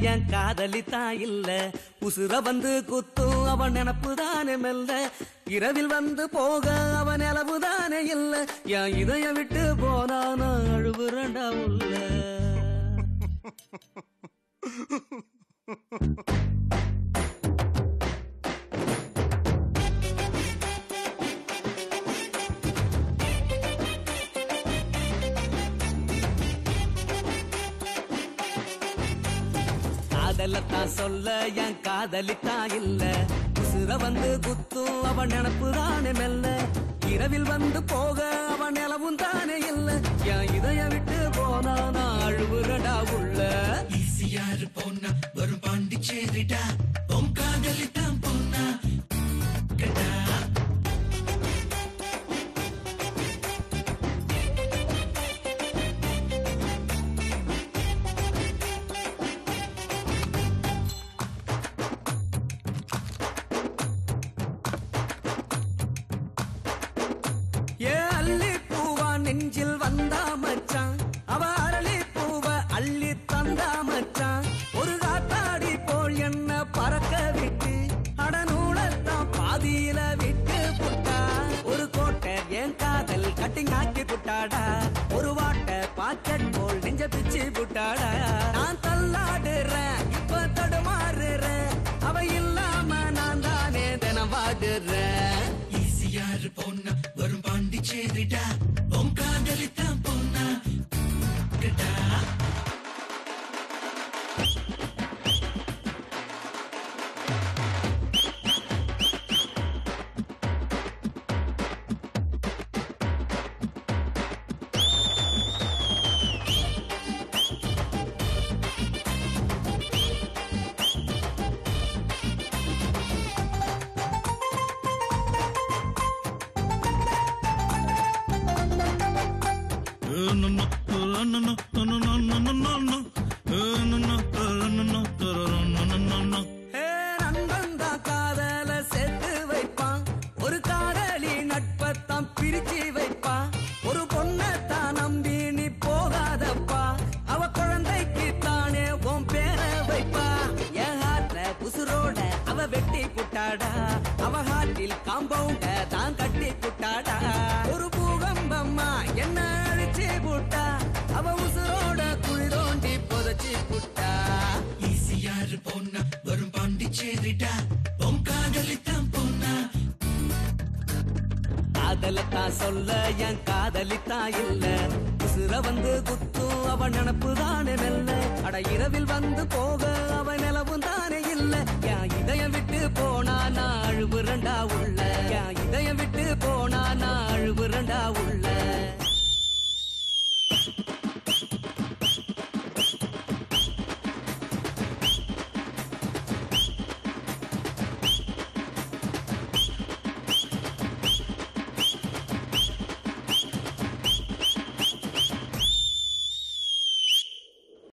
என் காதலித்தான் இல்ல உசுர வந்து குத்தும் அவன் நினப்புதானே மெல்ல இரவில் வந்து போக அவன் நிலவுதானே இல்ல என் இதய விட்டு போனான அழுவுறண்டா உள்ள காதலத்தான் சொல்ல என் காதலித்தான் இல்ல உசுர வந்து குத்தும் அவன் நினப்புதானே மெல்ல இரவில் வந்து போக அவன் நிலவும் தானே இல்ல என் இதய விட்டு போனா நான் அழுவுறடா உள்ள ஈசியாரு போனா வரும் பாண்டிச்சேரிடா உன் காதலித்தான் போனா கடா நெஞ்சில் வந்தா மச்சான் அவ அரளி பூவ அள்ளி தந்தா மச்சான் ஒரு காத்தாடி போல் என்ன பறக்க விட்டு அடநூலத்தான் பாதியில விட்டு புட்டா ஒரு கோட்டை என் காதல் கட்டிங் ஆக்கி புட்டாடா ஒரு வாட்டை பாக்கெட் போல் நெஞ்ச பிச்சு புட்டாடா நான் தள்ளாடுறேன் இப்ப தடுமாறுறேன் அவ இல்லாம நான் தானே தினம் வாடுறேன் ஈசியாரு போனா வரும் பாண்டிச்சேரிடா உன் காதலித்தான் போனா கடா காதல சேர்த்து வைப்பான் ஒரு காதலி நட்பத்தான் பிரிச்சு வைப்பான் ஒரு பொண்ணத்தான் நம்பி நீ போகாதப்பா அவ குழந்தைக்கு தானே உன் பேர வைப்பா என் ஹார்ட்ல உசுரோட அவ வெட்டி புட்டாடா அவ ஹார்ட்டில் காம்பவுண்ட தான் கட்டி புட்டாடா ஒரு பூகம்பம்மா என்ன அழிச்சு புட்டா அவ உசுரோட குழி தோண்டி புதைச்சி புட்டா ஈசியாரு போனா வரும் பாண்டிச்சேரிடா உன் காதலித்தான் போனா காதலத்தான் சொல்ல என் காதலித்தான் இல்ல உசுர வந்து குத்தும் அவன் நினப்புதானே மெல்ல அட இரவில் வந்து போக